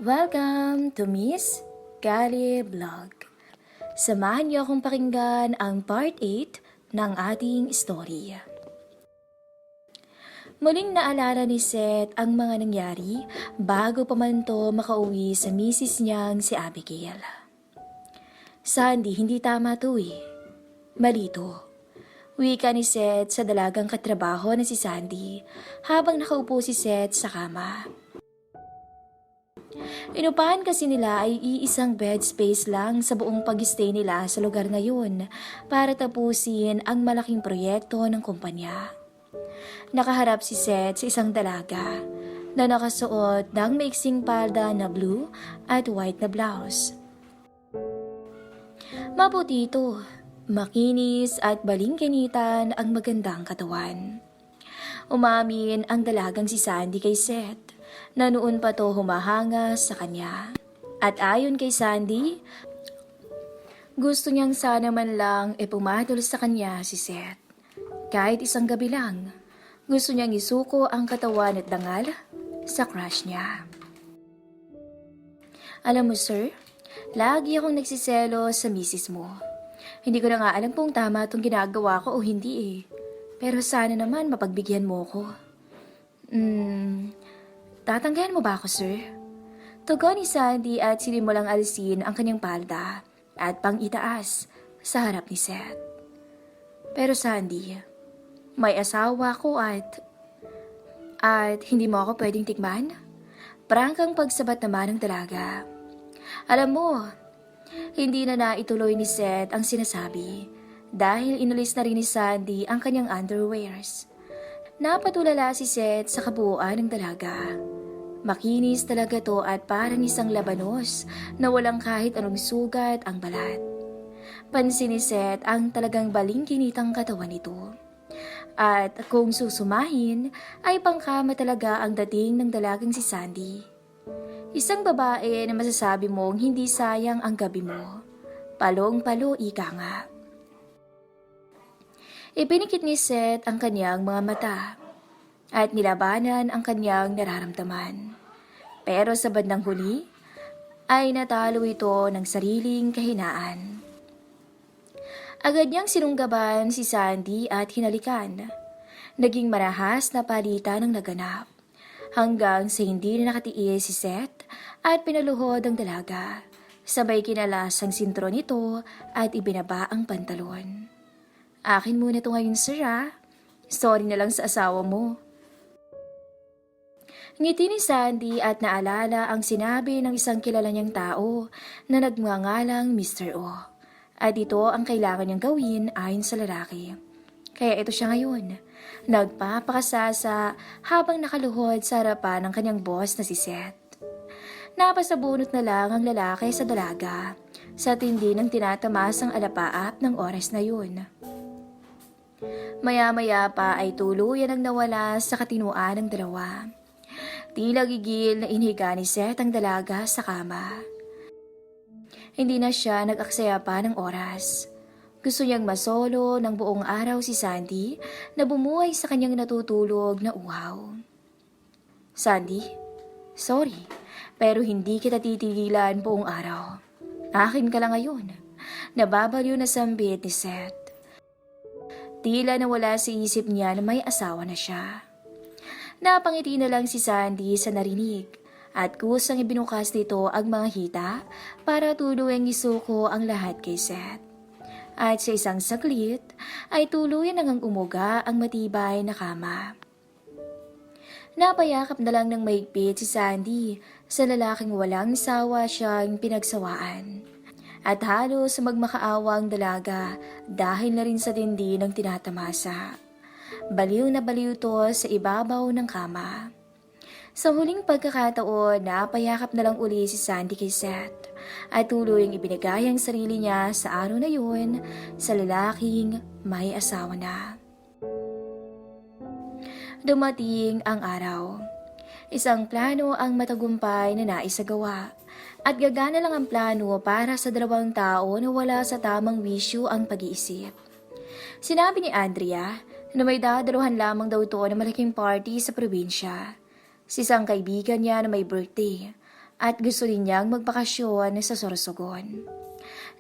Welcome to Miss Kali Vlog. Samahan niyo akong pakinggan ang part 8 ng ating story. Muling naalala ni Seth ang mga nangyari bago pa man to makauwi sa misis niyang si Abigail. Sandy, hindi tama to eh. Mali to. Wika ni Seth sa dalagang katrabaho na si Sandy habang nakaupo si Seth sa kama. Inupahan kasi nila ay iisang bed space lang sa buong pag-stay nila sa lugar ngayon para tapusin ang malaking proyekto ng kumpanya. Nakaharap si Seth sa isang dalaga na nakasuot ng maiksing palda na blue at white na blouse. Maputi ito, makinis at balingkinitan ang magandang katawan. Umamin ang dalagang si Sandy kay Seth na noon pa to humahanga sa kanya. At ayon kay Sandy, gusto niyang sana man lang pumatol sa kanya si Seth. Kahit isang gabi lang, gusto niyang isuko ang katawan at dangal sa crush niya. Alam mo sir, lagi akong nagsiselo sa misis mo. Hindi ko na nga alam kung tama itong ginagawa ko o hindi eh. Pero sana naman mapagbigyan mo ko. Tatanggahan mo ba ako, sir? Tugon ni Sandy at sinimulang alisin ang kanyang palda at pang-itaas sa harap ni Seth. Pero Sandy, may asawa ko at hindi mo ako pwedeng tikman? Prangkang pagsabat naman ng dalaga. Alam mo, hindi na naituloy ni Seth ang sinasabi dahil inalis na rin ni Sandy ang kanyang underwears. Napatulala si Seth sa kabuuan ng dalaga. Makinis talaga to at parang isang labanos na walang kahit anong sugat ang balat. Pansin ni Seth ang talagang balingkinitang katawan nito. At kung susumahin, ay pangkama talaga ang dating ng dalagang si Sandy. Isang babae na masasabi mong hindi sayang ang gabi mo. Palong-palo ika nga. Ipinikit ni Seth ang kanyang mga mata at nilabanan ang kanyang nararamdaman. Pero sa bandang huli, ay natalo ito ng sariling kahinaan. Agad niyang sinunggaban si Sandy at hinalikan. Naging marahas na palitan ang naganap. Hanggang sa hindi na nakatiis si Seth at pinaluhod ang dalaga. Sabay kinalas ang sintro nito at ibinaba ang pantalon. Akin muna to ngayon sir ah. Sorry na lang sa asawa mo. Ngiti ni Sandy at naalala ang sinabi ng isang kilala niyang tao na nagngangalang Mr. O. At ito ang kailangan niyang gawin ayon sa lalaki. Kaya ito siya ngayon, nagpapakasasa habang nakaluhod sa harapan ng kanyang boss na si Seth. Napasabunot na lang ang lalaki sa dalaga sa tindi ng tinatamasang alapaap ng oras na yun. Maya-maya pa ay tuluyan ang nawala sa katinuan ng dalawa. Tila gigil na inhiga ni Seth ang dalaga sa kama. Hindi na siya nag-aksaya pa ng oras. Gusto niyang masolo ng buong araw si Sandy na bumuhay sa kanyang natutulog na uhaw. Sandy, sorry, pero hindi kita titigilan buong araw. Akin ka lang ngayon. Nababaliw na sambit ni Seth. Tila nawala sa isip niya na may asawa na siya. Napangiti na lang si Sandy sa narinig at kusang ibinukas nito ang mga hita para tuluyang isuko ang lahat kay Seth. At sa isang saglit ay tuluyan nang umuga ang matibay na kama. Napayakap na lang ng mahigpit si Sandy sa lalaking walang sawa siyang pinagsawaan. At halos magmakaawa ang dalaga dahil na rin sa tindi ng tinatamasa. Baliw na baliw to sa ibabaw ng kama. Sa huling pagkakataon, napayakap na lang uli si Sandy kay Seth at tuluyang ibinigay ang sarili niya sa araw na yun sa lalaking may asawa na. Dumating ang araw. Isang plano ang matagumpay na naisagawa at gagana lang ang plano para sa dalawang tao na wala sa tamang wisyo ang pag-iisip. Sinabi ni Andrea na may dadaluhan lamang daw ito na malaking party sa probinsya. Si isang kaibigan niya na may birthday at gusto rin niyang magbakasyon sa Sorsogon.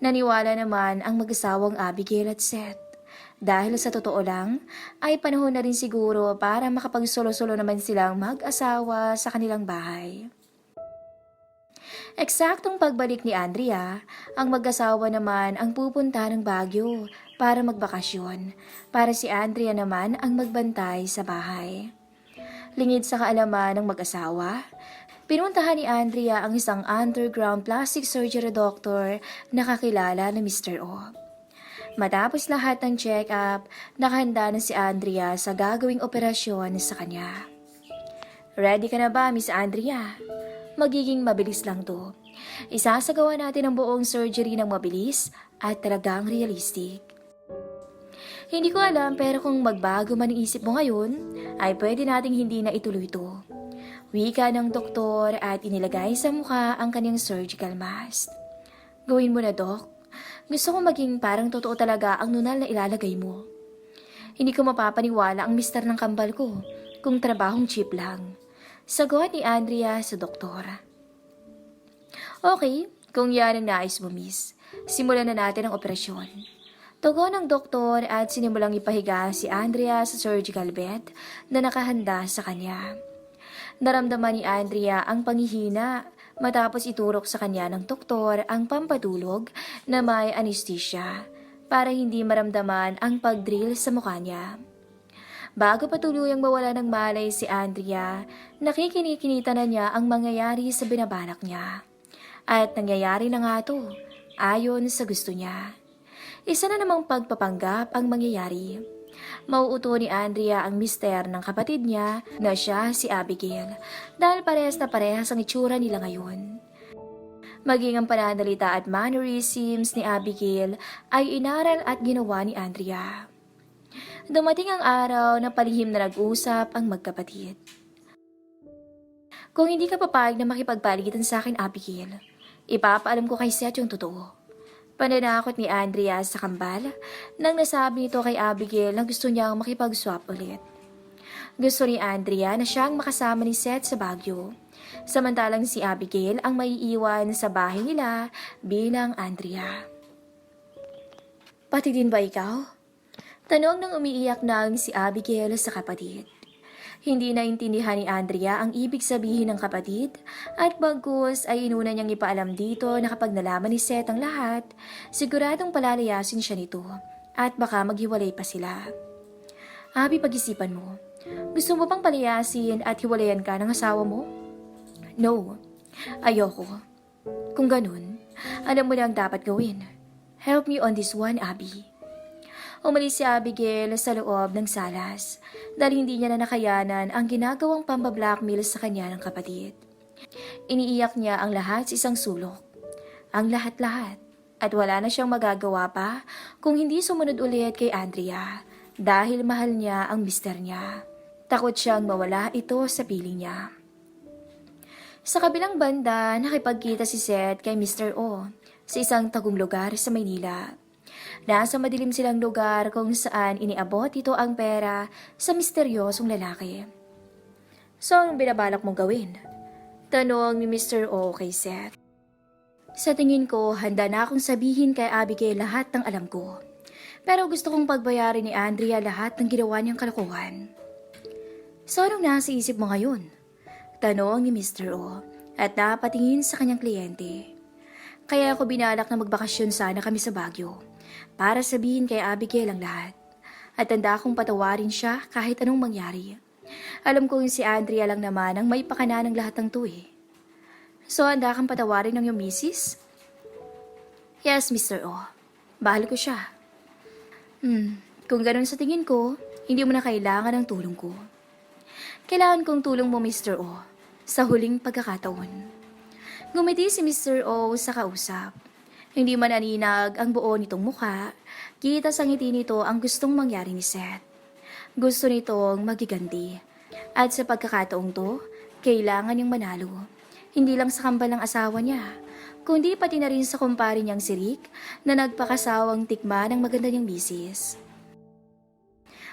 Naniwala naman ang mag-asawang Abigail at Seth. Dahil sa totoo lang, ay panahon na rin siguro para makapagsolo-solo naman silang mag-asawa sa kanilang bahay. Eksaktong pagbalik ni Andrea, ang mag-asawa naman ang pupunta ng Baguio para magbakasyon, para si Andrea naman ang magbantay sa bahay. Lingid sa kaalaman ng mag-asawa, pinuntahan ni Andrea ang isang underground plastic surgery doctor na kakilala na Mr. O. Matapos lahat ng check-up, nakahanda na si Andrea sa gagawing operasyon sa kanya. Ready ka na ba, Miss Andrea? Magiging mabilis lang to. Isasagawa natin ang buong surgery ng mabilis at talagang realistic. Hindi ko alam pero kung magbago man ang isip mo ngayon, ay pwede nating hindi na ituloy ito. Wika ng doktor at inilagay sa mukha ang kanyang surgical mask. Gawin mo na, Dok. Gusto ko maging parang totoo talaga ang nunal na ilalagay mo. Hindi ko mapapaniwala ang mister ng kambal ko kung trabahong cheap lang. Sagot ni Andrea sa doktor. Okay, kung yan ang nais mo, miss, simulan na natin ang operasyon. Tugon ng doktor at sinimulang ipahiga si Andrea sa surgical bed na nakahanda sa kanya. Naramdaman ni Andrea ang panghihina matapos iturok sa kanya ng doktor ang pampatulog na may anesthesia para hindi maramdaman ang pag-drill sa mukha niya. Bago pa tuluyang mawala ng malay si Andrea, nakikinikinita na niya ang mangyayari sa binabalak niya. At nangyayari na nga to, ayon sa gusto niya. Isa na namang pagpapanggap ang mangyayari. Mauuto ni Andrea ang mister ng kapatid niya na siya si Abigail dahil parehas na parehas ang itsura nila ngayon. Maging ang pananalita at mannerisms ni Abigail ay inaral at ginawa ni Andrea. Dumating ang araw na palihim na nag-usap ang magkapatid. Kung hindi ka papayag na makipagpaligitan sa akin, Abigail, ipapaalam ko kay Seth yung totoo. Pananakot ni Andrea sa kambal nang nasabi nito kay Abigail na gusto niyang makipag-swap ulit. Gusto ni Andrea na siyang makasama ni Seth sa Baguio, samantalang si Abigail ang maiiwan sa bahay nila bilang Andrea. Pati din ba ikaw? Tanong ng umiiyak nang si Abigail sa kapatid. Hindi naintindihan ni Andrea ang ibig sabihin ng kapatid at bagkus ay inuna niyang ipaalam dito na kapag nalaman ni Seth ang lahat, siguradong palalayasin siya nito at baka maghiwalay pa sila. Abi, pag-isipan mo. Gusto mo bang palayasin at hiwalayan ka ng asawa mo? No, ayoko. Kung ganun, alam mo na ang dapat gawin. Help me on this one, Abby. Umalis si Abigail sa loob ng salas dahil hindi niya na nakayanan ang ginagawang pambablackmail sa kanya ng kapatid. Iniiyak niya ang lahat sa isang sulok. Ang lahat-lahat. At wala na siyang magagawa pa kung hindi sumunod ulit kay Andrea dahil mahal niya ang mister niya. Takot siyang mawala ito sa piling niya. Sa kabilang banda, nakipagkita si Seth kay Mr. O sa isang tagong lugar sa Maynila. Nasa madilim silang lugar kung saan iniabot ito ang pera sa misteryosong lalaki. So, anong binabalak mong gawin? Tanong ni Mr. O kay Seth. Sa tingin ko, handa na akong sabihin kay Abigail lahat ng alam ko. Pero gusto kong pagbayarin ni Andrea lahat ng ginawa niyang kalokohan. So, anong nasa isip mo ngayon? Tanong ni Mr. O at napatingin sa kanyang kliyente. Kaya ako binalak na magbakasyon sana kami sa Baguio para sabihin kay Abigail ang lahat. At handa akong patawarin siya kahit anong mangyari. Alam ko yung si Andrea lang naman ang may pakana ng lahat ng to eh. So, handa kang patawarin ng iyong misis? Yes, Mr. O. Bahal ko siya. Kung ganun sa tingin ko, hindi mo na kailangan ng tulong ko. Kailangan kong tulong mo, Mr. O, sa huling pagkakataon. Ngumiti si Mr. O sa kausap. Hindi man aninag ang buo nitong mukha, kita sa ngiti nito ang gustong mangyari ni Seth. Gusto nitong magiganti. At sa pagkakataong to, kailangan niyang manalo. Hindi lang sa kambal ng asawa niya, kundi pati na rin sa kumpare niyang si Rick na nagpakasawang tikma ng maganda niyang misis.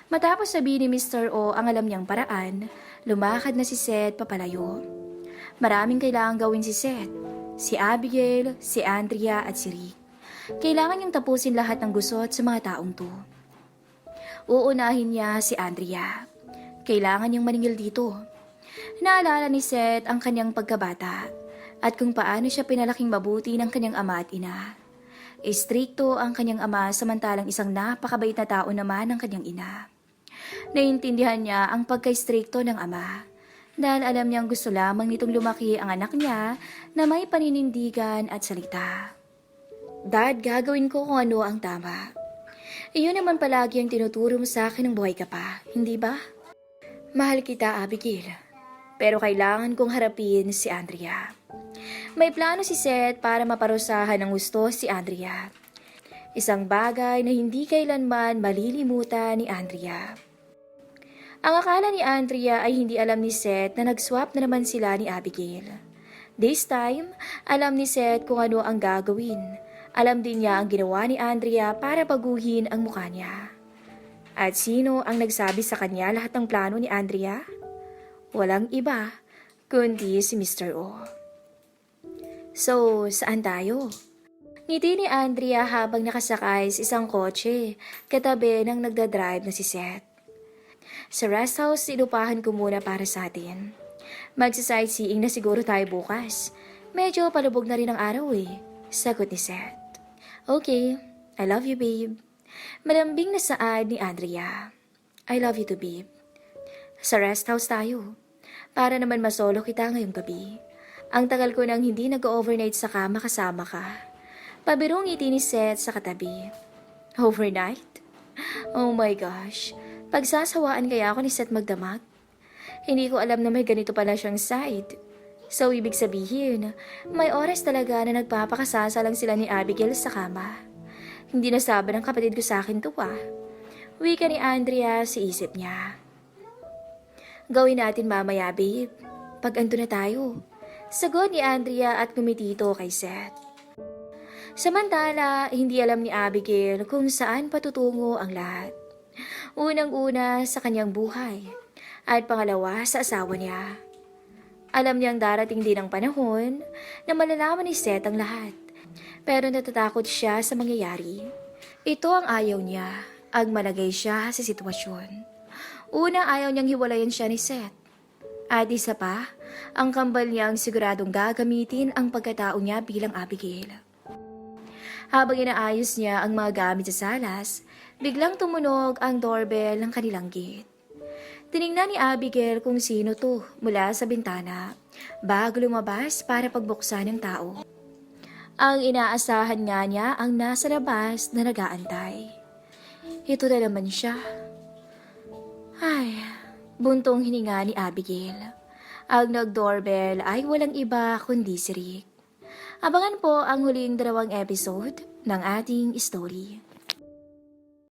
Matapos sabihin ni Mr. O ang alam niyang paraan, lumakad na si Seth papalayo. Maraming kailangan gawin si Seth, si Abigail, si Andrea at si Rick. Kailangan niyang tapusin lahat ng gusot sa mga taong to. Uunahin niya si Andrea. Kailangan niyang maningil dito. Naalala ni Seth ang kanyang pagkabata at kung paano siya pinalaking mabuti ng kanyang ama at ina. Istrikto ang kanyang ama samantalang isang napakabait na tao naman ang kanyang ina. Naiintindihan niya ang pagka-istrikto ng ama dahil alam niyang gusto lamang nitong lumaki ang anak niya na may paninindigan at salita. Dad, gagawin ko kung ano ang tama. Iyon naman palagi ang tinuturo mo sa akin ng buhay ka pa, hindi ba? Mahal kita, Abigail. Pero kailangan kong harapin si Andrea. May plano si Seth para maparusahan ng gusto si Andrea. Isang bagay na hindi kailanman malilimutan ni Andrea. Ang akala ni Andrea ay hindi alam ni Seth na nag-swap na naman sila ni Abigail. This time, alam ni Seth kung ano ang gagawin. Alam din niya ang ginawa ni Andrea para baguhin ang mukha niya. At sino ang nagsabi sa kanya lahat ng plano ni Andrea? Walang iba, kundi si Mr. O. So, saan tayo? Ngiti ni Andrea habang nakasakay sa isang kotse, katabi ng nagdadrive na si Seth. Sa rest house, inupahan ko muna para sa atin. Magsa-sightseeing na siguro tayo bukas. Medyo palubog na rin ang araw eh, sagot ni Seth. Okay, I love you, babe. Malambing na saad ni Andrea. I love you too, babe. Sa rest house tayo. Para naman masolo kita ngayong gabi. Ang tagal ko nang hindi nag-overnight sa kama kasama ka. Pabirong ngiti ni Seth sa katabi. Overnight? Oh my gosh. Pagsasawaan kaya ako ni Seth magdamag? Hindi ko alam na may ganito pala siyang side. So, ibig sabihin, may oras talaga na nagpapakasasa lang sila ni Abigail sa kama. Hindi nasabi ng kapatid ko sa akin to Wika ni Andrea sa isip niya. Gawin natin mamaya, babe. Pag ando na tayo. Sagot ni Andrea at kumitito kay Seth. Samantala, hindi alam ni Abigail kung saan patutungo ang lahat. Unang-una sa kanyang buhay at pangalawa sa asawa niya. Alam niyang darating din ang panahon na malalaman ni Seth ang lahat. Pero natatakot siya sa mangyayari. Ito ang ayaw niya, ang malagay siya sa sitwasyon. Una, ayaw niyang hiwalayan siya ni Seth. At isa pa, ang kambal niyang siguradong gagamitin ang pagkatao niya bilang Abigail. Habang inaayos niya ang mga gamit sa salas, biglang tumunog ang doorbell ng kanilang gate. Tiningnan ni Abigail kung sino to mula sa bintana bago lumabas para pagbuksan ng tao. Ang inaasahan nga niya ang nasa labas na nag-aantay. Ito na naman siya. Ay, buntong hininga ni Abigail. Ang nag-doorbell ay walang iba kundi si Rick. Abangan po ang huling 2 episode ng ating story.